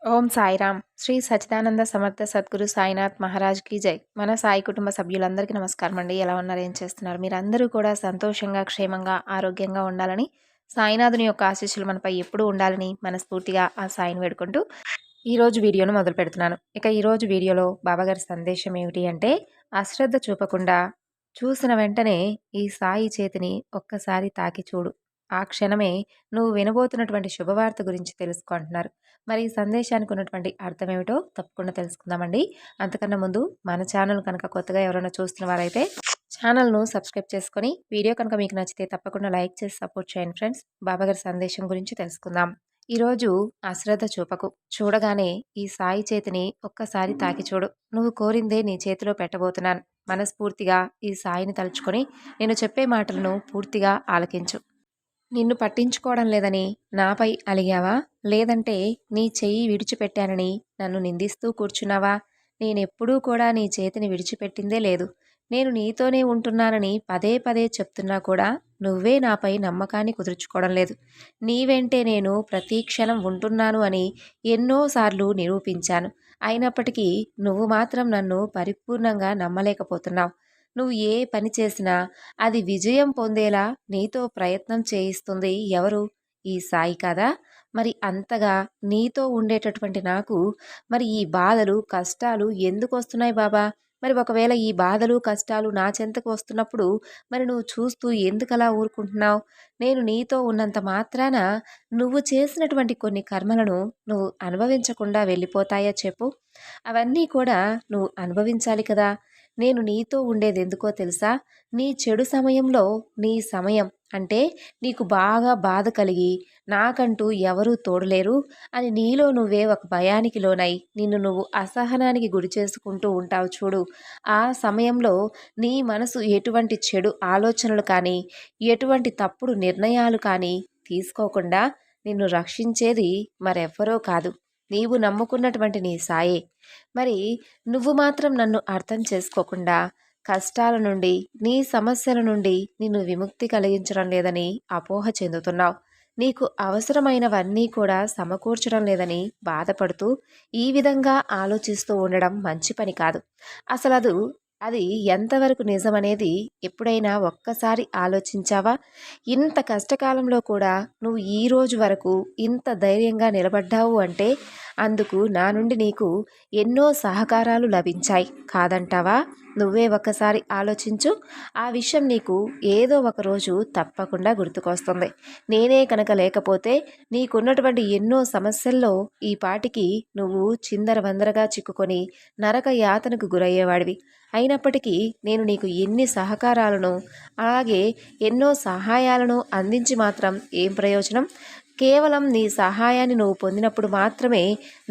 ఓం సాయిరామ్. శ్రీ సచ్చిదానంద సమర్థ సద్గురు సాయినాథ్ మహారాజ్‌కి జై. మన సాయి కుటుంబ సభ్యులందరికీ నమస్కారం అండి. ఎలా ఉన్నారు? ఏం చేస్తున్నారు? మీరందరూ కూడా సంతోషంగా, క్షేమంగా, ఆరోగ్యంగా ఉండాలని, సాయినాథుని యొక్క ఆశీస్సులు మనపై ఎప్పుడూ ఉండాలని మనస్ఫూర్తిగా ఆ సాయిని వేడుకుంటూ ఈరోజు వీడియోను మొదలుపెడుతున్నాను. ఇక ఈరోజు వీడియోలో బాబాగారి సందేశం ఏమిటి అంటే, అశ్రద్ధ చూపకుండా చూసిన వెంటనే ఈ సాయి చేతిని ఒక్కసారి తాకి చూడు. ఆ క్షణమే నువ్వు వినబోతున్నటువంటి శుభవార్త గురించి తెలుసుకో అంటున్నారు. మరి ఈ సందేశానికి ఉన్నటువంటి అర్థం ఏమిటో తప్పకుండా తెలుసుకుందామండి. అంతకన్నా ముందు మన ఛానల్ కనుక కొత్తగా ఎవరైనా చూస్తున్న వారైతే ఛానల్‌ను సబ్స్క్రైబ్ చేసుకొని, వీడియో కనుక మీకు నచ్చితే తప్పకుండా లైక్ చేసి సపోర్ట్ చేయండి ఫ్రెండ్స్. బాబాగారి సందేశం గురించి తెలుసుకుందాం. ఈరోజు అశ్రద్ధ చూపకు. చూడగానే ఈ సాయి చేతిని ఒక్కసారి తాకి చూడు. నువ్వు కోరిందే నీ చేతిలో పెట్టబోతున్నాను. మనస్ఫూర్తిగా ఈ సాయిని తలుచుకొని నేను చెప్పే మాటలను పూర్తిగా ఆలకించు. నిన్ను పట్టించుకోవడం లేదని నాపై అలిగావా? లేదంటే నీ చెయ్యి విడిచిపెట్టానని నన్ను నిందిస్తూ కూర్చున్నావా? నేనెప్పుడూ కూడా నీ చేతిని విడిచిపెట్టిందే లేదు. నేను నీతోనే ఉంటున్నానని పదే పదే చెప్తున్నా కూడా నువ్వే నాపై నమ్మకాన్ని కుదుర్చుకోవడం లేదు. నీ వెంటే నేను ప్రతి క్షణం ఉంటున్నాను అని ఎన్నోసార్లు నిరూపించాను. అయినప్పటికీ నువ్వు మాత్రం నన్ను పరిపూర్ణంగా నమ్మలేకపోతున్నావు. నువ్వు ఏ పని చేసినా అది విజయం పొందేలా నీతో ప్రయత్నం చేయిస్తుంది ఎవరు? ఈ సాయి కదా! మరి అంతగా నీతో ఉండేటటువంటి నాకు మరి ఈ బాధలు, కష్టాలు ఎందుకొస్తున్నాయి బాబా? మరి ఒకవేళ ఈ బాధలు, కష్టాలు నా చెంతకు వస్తున్నప్పుడు మరి నువ్వు చూస్తూ ఎందుకలా ఊరుకుంటున్నావు? నేను నీతో ఉన్నంత మాత్రాన నువ్వు చేసినటువంటి కొన్ని కర్మలను నువ్వు అనుభవించకుండా వెళ్ళిపోతాయా చెప్పు? అవన్నీ కూడా నువ్వు అనుభవించాలి కదా! నేను నీతో ఉండేదెందుకో తెలుసా? నీ చెడు సమయంలో నీ సమయం అంటే నీకు బాగా బాధ కలిగి నాకంటూ ఎవరూ తోడులేరు అని నీలో నువ్వే ఒక భయానికి లోనై నిన్ను నువ్వు అసహనానికి గురి చేసుకుంటూ ఉంటావు చూడు. ఆ సమయంలో నీ మనసు ఎటువంటి చెడు ఆలోచనలు కానీ, ఎటువంటి తప్పుడు నిర్ణయాలు కానీ తీసుకోకుండా నిన్ను రక్షించేది మరెవ్వరో కాదు. నీవు నమ్ముకున్నటువంటి నీ సాయే. మరి నువ్వు మాత్రం నన్ను అర్థం చేసుకోకుండా కష్టాల నుండి, నీ సమస్యల నుండి నిన్ను విముక్తి కలిగించడం లేదని అపోహ చెందుతున్నావు. నీకు అవసరమైనవన్నీ కూడా సమకూర్చడం లేదని బాధపడుతూ ఈ విధంగా ఆలోచిస్తూ ఉండడం మంచి పని కాదు. అసలదు అది ఎంతవరకు నిజమనేది ఎప్పుడైనా ఒక్కసారి ఆలోచించావా? ఇంత కష్టకాలంలో కూడా నువ్వు ఈ రోజు వరకు ఇంత ధైర్యంగా నిలబడ్డావు అంటే అందుకు నా నుండి నీకు ఎన్నో సహకారాలు లభించాయి కాదంటావా? నువ్వే ఒక్కసారి ఆలోచించు. ఆ విషయం నీకు ఏదో ఒక రోజు తప్పకుండా గుర్తుకొస్తుంది. నేనే కనుక లేకపోతే నీకున్నటువంటి ఎన్నో సమస్యల్లో ఈ పాటికి నువ్వు చిందరవందరగా చిక్కుకొని నరక యాతనకు గురయ్యేవాడివి. అయినప్పటికీ నేను నీకు ఎన్ని సహకారాలను అలాగే ఎన్నో సహాయాలను అందించి మాత్రం ఏం ప్రయోజనం? కేవలం నీ సహాయాన్ని నువ్వు పొందినప్పుడు మాత్రమే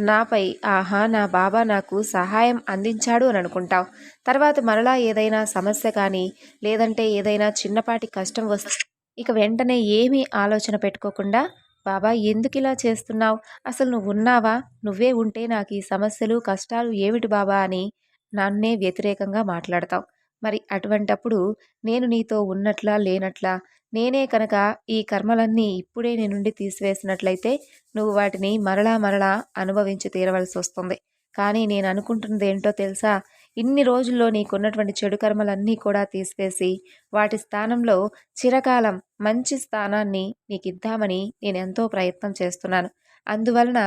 నాపై ఆహా నా బాబా నాకు సహాయం అందించాడు అని అనుకుంటావు. తర్వాత మరలా ఏదైనా సమస్య కానీ లేదంటే ఏదైనా చిన్నపాటి కష్టం వస్తే ఇక వెంటనే ఏమీ ఆలోచన పెట్టుకోకుండా బాబా ఎందుకు ఇలా చేస్తున్నావు? అసలు నువ్వు ఉన్నావా? నువ్వే ఉంటే నాకు ఈ సమస్యలు కష్టాలు ఏమిటి బాబా అని నన్నే వ్యతిరేకంగా మాట్లాడతావు. మరి అటువంటప్పుడు నేను నీతో ఉన్నట్లా లేనట్లా నేనే కనుక ఈ కర్మలన్నీ ఇప్పుడే నీ నుండి తీసివేసినట్లయితే నువ్వు వాటిని మరలా మరలా అనుభవించి తీరవలసి వస్తుంది. కానీ నేను అనుకుంటున్నదేంటో తెలుసా? ఇన్ని రోజుల్లో నీకున్నటువంటి చెడు కర్మలన్నీ కూడా తీసివేసి వాటి స్థానంలో చిరకాలం మంచి స్థానాన్ని నీకిద్దామని నేనెంతో ప్రయత్నం చేస్తున్నాను. అందువలన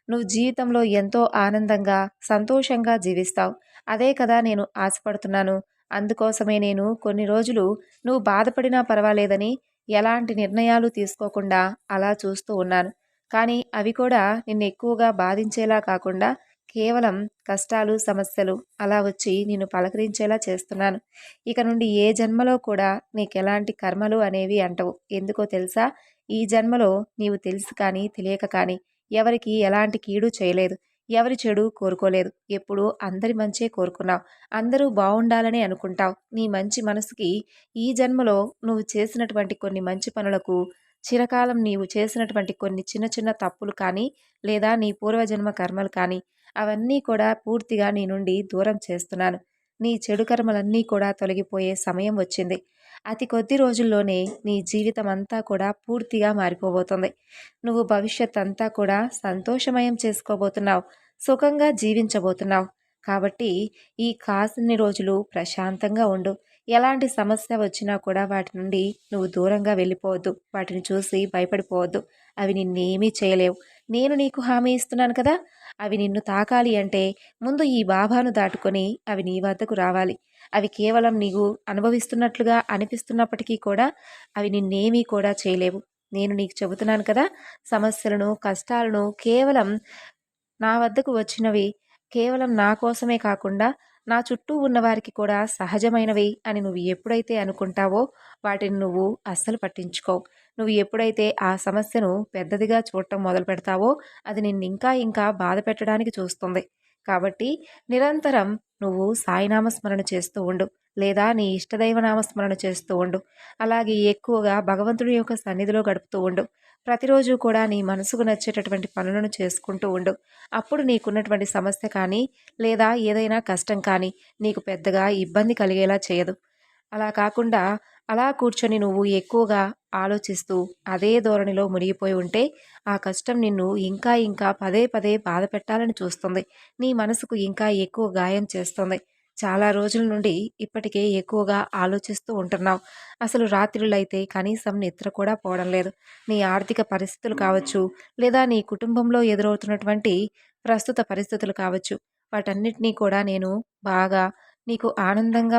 నువ్వు జీవితంలో ఎంతో ఆనందంగా, సంతోషంగా జీవిస్తావు. అదే కదా నేను ఆశపడుతున్నాను. అందుకోసమే నేను కొన్ని రోజులు నువ్వు బాధపడినా పర్వాలేదని ఎలాంటి నిర్ణయాలు తీసుకోకుండా అలా చూస్తూ ఉన్నాను. కానీ అవి కూడా నిన్ను ఎక్కువగా బాధించేలా కాకుండా కేవలం కష్టాలు, సమస్యలు అలా వచ్చి నిన్ను పలకరించేలా చేస్తున్నాను. ఇక నుండి ఏ జన్మలో కూడా నీకెలాంటి కర్మలు అనేవి అంటవు. ఎందుకో తెలుసా? ఈ జన్మలో నీవు తెలిసి కానీ, తెలియక కానీ ఎవరికి ఎలాంటి కీడు చేయలేదు. ఎవరి చెడు కోరుకోలేదు. ఎప్పుడూ అందరి మంచే కోరుకున్నావు. అందరూ బావుండాలని అనుకుంటావు. నీ మంచి మనసుకి ఈ జన్మలో నువ్వు చేసినటువంటి కొన్ని మంచి పనులకు చిరకాలం నీవు చేసినటువంటి కొన్ని చిన్న చిన్న తప్పులు కానీ లేదా నీ పూర్వజన్మ కర్మలు కానీ అవన్నీ కూడా పూర్తిగా నీ నుండి దూరం చేస్తున్నాను. నీ చెడు కర్మలన్నీ కూడా తొలగిపోయే సమయం వచ్చింది. అతి కొద్ది రోజుల్లోనే నీ జీవితం అంతా కూడా పూర్తిగా మారిపోబోతుంది. నువ్వు భవిష్యత్ అంతా కూడా సంతోషమయం చేసుకోబోతున్నావు. సుఖంగా జీవించబోతున్నావు. కాబట్టి ఈ కాసిన్ని రోజులు ప్రశాంతంగా ఉండు. ఎలాంటి సమస్య వచ్చినా కూడా వాటి నుండి నువ్వు దూరంగా వెళ్ళిపోవద్దు. వాటిని చూసి భయపడిపోవద్దు. అవి నిన్నేమీ చేయలేవు. నేను నీకు హామీ ఇస్తున్నాను కదా! అవి నిన్ను తాకాలి అంటే ముందు ఈ బాబాను దాటుకొని అవి నీ వద్దకు రావాలి. అవి కేవలం నీవు అనుభవిస్తున్నట్లుగా అనిపిస్తున్నప్పటికీ కూడా అవి నిన్నేమీ కూడా చేయలేవు. నేను నీకు చెబుతున్నాను కదా! సమస్యలను, కష్టాలను కేవలం నా వద్దకు వచ్చినవి కేవలం నా కోసమే కాకుండా నా చుట్టూ ఉన్నవారికి కూడా సహజమైనవి అని నువ్వు ఎప్పుడైతే అనుకుంటావో వాటిని నువ్వు అస్సలు పట్టించుకోవు. నువ్వు ఎప్పుడైతే ఆ సమస్యను పెద్దదిగా చూడటం మొదలు పెడతావో అది నిన్ను ఇంకా ఇంకా బాధ పెట్టడానికి చూస్తుంది. కాబట్టి నిరంతరం నువ్వు సాయినామ స్మరణ చేస్తూ ఉండు. లేదా నీ ఇష్టదైవ నామస్మరణ చేస్తూ ఉండు. అలాగే ఎక్కువగా భగవంతుడి యొక్క సన్నిధిలో గడుపుతూ ఉండు. ప్రతిరోజు కూడా నీ మనసుకు నచ్చేటటువంటి పనులను చేసుకుంటూ ఉండు. అప్పుడు నీకున్నటువంటి సమస్య కానీ లేదా ఏదైనా కష్టం కానీ నీకు పెద్దగా ఇబ్బంది కలిగేలా చేయదు. అలా కాకుండా అలా కూర్చొని నువ్వు ఎక్కువగా ఆలోచిస్తూ అదే ధోరణిలో మునిగిపోయి ఉంటే ఆ కష్టం నిన్ను ఇంకా ఇంకా పదే పదే బాధ పెట్టాలని చూస్తుంది. నీ మనసుకు ఇంకా ఎక్కువ గాయం చేస్తుంది. చాలా రోజుల నుండి ఇప్పటికే ఎక్కువగా ఆలోచిస్తూ ఉంటున్నావు. అసలు రాత్రులైతే కనీసం నిద్ర కూడా పోవడం లేదు. నీ ఆర్థిక పరిస్థితులు కావచ్చు, లేదా నీ కుటుంబంలో ఎదురవుతున్నటువంటి ప్రస్తుత పరిస్థితులు కావచ్చు, వాటన్నిటినీ కూడా నేను బాగా నీకు ఆనందంగా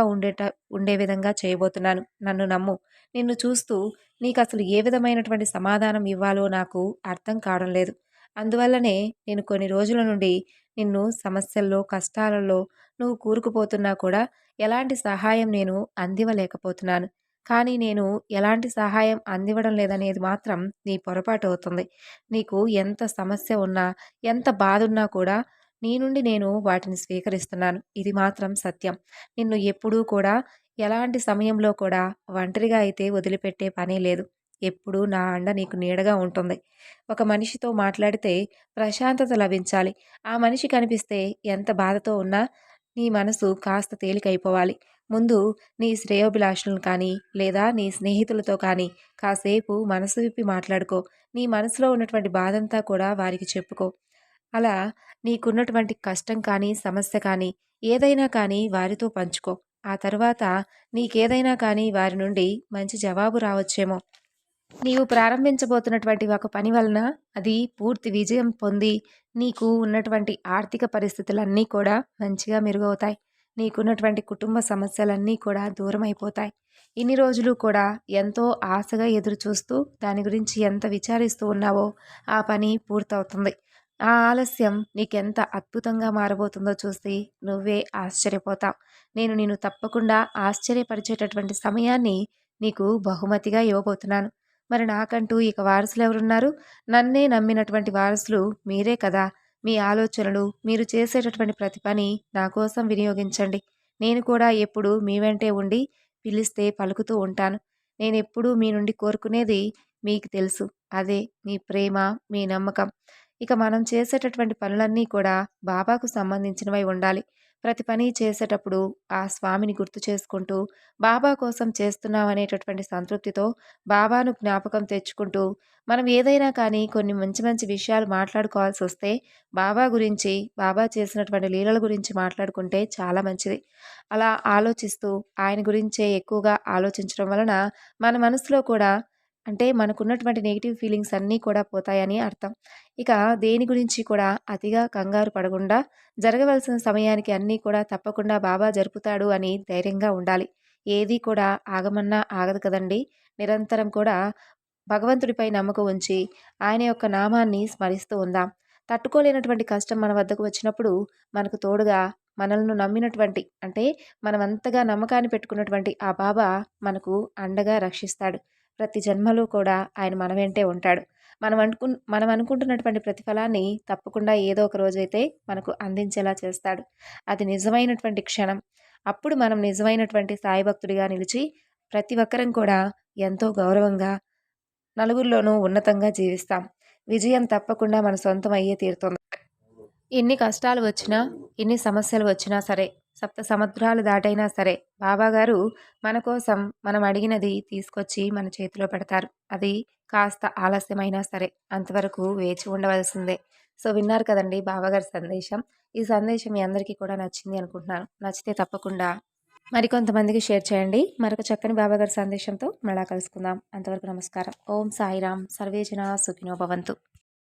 ఉండే విధంగా చేయబోతున్నాను. నన్ను నమ్ము. నిన్ను చూస్తూ నీకసలు ఏ విధమైనటువంటి సమాధానం ఇవ్వాలో నాకు అర్థం కావడం లేదు. అందువల్లనే నేను కొన్ని రోజుల నుండి నిన్ను సమస్యల్లో, కష్టాలలో నువ్వు కూరుకుపోతున్నా కూడా ఎలాంటి సహాయం నేను అందివ్వలేకపోతున్నాను. కానీ నేను ఎలాంటి సహాయం అందివ్వడం లేదనేది మాత్రం నీ పొరపాటు అవుతుంది. నీకు ఎంత సమస్య ఉన్నా, ఎంత బాధున్నా కూడా నీ నుండి నేను వాటిని స్వీకరిస్తున్నాను. ఇది మాత్రం సత్యం. నిన్ను ఎప్పుడూ కూడా ఎలాంటి సమయంలో కూడా ఒంటరిగా అయితే వదిలిపెట్టే పనే లేదు. ఎప్పుడూ నా అండ నీకు నీడగా ఉంటుంది. ఒక మనిషితో మాట్లాడితే ప్రశాంతత లభించాలి. ఆ మనిషి కనిపిస్తే ఎంత బాధతో ఉన్నా నీ మనసు కాస్త తేలికైపోవాలి. ముందు నీ శ్రేయోభిలాషులను కానీ, లేదా నీ స్నేహితులతో కానీ కాసేపు మనసు విప్పి మాట్లాడుకో. నీ మనసులో ఉన్నటువంటి బాధంతా కూడా వారికి చెప్పుకో. అలా నీకున్నటువంటి కష్టం కానీ, సమస్య కానీ, ఏదైనా కానీ వారితో పంచుకో. ఆ తర్వాత నీకేదైనా కానీ వారి నుండి మంచి జవాబు రావచ్చేమో. నీవు ప్రారంభించబోతున్నటువంటి ఒక పని వలన అది పూర్తి విజయం పొంది నీకు ఉన్నటువంటి ఆర్థిక పరిస్థితులన్నీ కూడా మంచిగా మెరుగవుతాయి. నీకున్నటువంటి కుటుంబ సమస్యలన్నీ కూడా దూరమైపోతాయి. ఇన్ని రోజులు కూడా ఎంతో ఆశగా ఎదురు చూస్తూ దాని గురించి ఎంత విచారిస్తూ ఉన్నావో ఆ పని పూర్తవుతుంది. ఆ ఆలస్యం నీకెంత అద్భుతంగా మారబోతుందో చూసి నువ్వే ఆశ్చర్యపోతావు. నేను నిన్ను తప్పకుండా ఆశ్చర్యపరిచేటటువంటి సమయాన్ని నీకు బహుమతిగా ఇవ్వబోతున్నాను. మరి నాకంటూ ఇక వారసులెవరున్నారు? నన్నే నమ్మినటువంటి వారసులు మీరే కదా! మీ ఆలోచనలు, మీరు చేసేటటువంటి ప్రతి పని నా కోసం వినియోగించండి. నేను కూడా ఎప్పుడూ మీ వెంటే ఉండి పిలిస్తే పలుకుతూ ఉంటాను. నేనెప్పుడూ మీ నుండి కోరుకునేది మీకు తెలుసు. అదే మీ ప్రేమ, మీ నమ్మకం. ఇక మనం చేసేటటువంటి పనులన్నీ కూడా బాబాకు సంబంధించినవై ఉండాలి. ప్రతి పని చేసేటప్పుడు ఆ స్వామిని గుర్తు చేసుకుంటూ, బాబా కోసం చేస్తున్నామనేటటువంటి సంతృప్తితో బాబాను జ్ఞాపకం తెచ్చుకుంటూ, మనం ఏదైనా కానీ కొన్ని మంచి మంచి విషయాలు మాట్లాడుకోవాల్సొస్తే బాబా గురించి, బాబా చేసినటువంటి లీలల గురించి మాట్లాడుకుంటే చాలా మంచిది. అలా ఆలోచిస్తూ ఆయన గురించే ఎక్కువగా ఆలోచించడం వలన మన మనసులో కూడా అంటే మనకున్నటువంటి నెగెటివ్ ఫీలింగ్స్ అన్నీ కూడా పోతాయని అర్థం. ఇక దేని గురించి కూడా అతిగా కంగారు పడకుండా జరగవలసిన సమయానికి అన్నీ కూడా తప్పకుండా బాబా జరుపుతాడు అని ధైర్యంగా ఉండాలి. ఏది కూడా ఆగమన్నా ఆగదు కదండీ! నిరంతరం కూడా భగవంతుడిపై నమ్మకం ఉంచి ఆయన యొక్క నామాన్ని స్మరిస్తూ ఉందాం. తట్టుకోలేనటువంటి కష్టం మన వద్దకు వచ్చినప్పుడు మనకు తోడుగా మనల్ని నమ్మినటువంటి అంటే మనమంతగా నమ్మకాన్ని పెట్టుకున్నటువంటి ఆ బాబా మనకు అండగా రక్షిస్తాడు. ప్రతి జన్మలో కూడా ఆయన మన వెంటే ఉంటాడు. మనం అనుకుంటున్నటువంటి ప్రతిఫలాన్ని తప్పకుండా ఏదో ఒక రోజైతే మనకు అందించేలా చేస్తాడు. అది నిజమైనటువంటి క్షణం. అప్పుడు మనం నిజమైనటువంటి సాయి భక్తుడిగా నిలిచి ప్రతి ఒక్కరం కూడా ఎంతో గౌరవంగా నలుగురిలోనూ ఉన్నతంగా జీవిస్తాం. విజయం తప్పకుండా మన సొంతం అయ్యే తీరుతుంది. ఎన్ని కష్టాలు వచ్చినా, ఎన్ని సమస్యలు వచ్చినా సరే, సప్త సముద్రాలు దాటైనా సరే బాబాగారు మన కోసం మనం అడిగినది తీసుకొచ్చి మన చేతిలో పెడతారు. అది కాస్త ఆలస్యమైనా సరే అంతవరకు వేచి ఉండవలసిందే. సో విన్నారు కదండి బాబాగారి సందేశం. ఈ సందేశం మీ అందరికీ కూడా నచ్చింది అనుకుంటున్నాను. నచ్చితే తప్పకుండా మరికొంతమందికి షేర్ చేయండి. మరొక చక్కని బాబాగారి సందేశంతో మళ్ళా కలుసుకుందాం. అంతవరకు నమస్కారం. ఓం సాయిరామ్. సర్వే జనా సుఖినో భవంతు.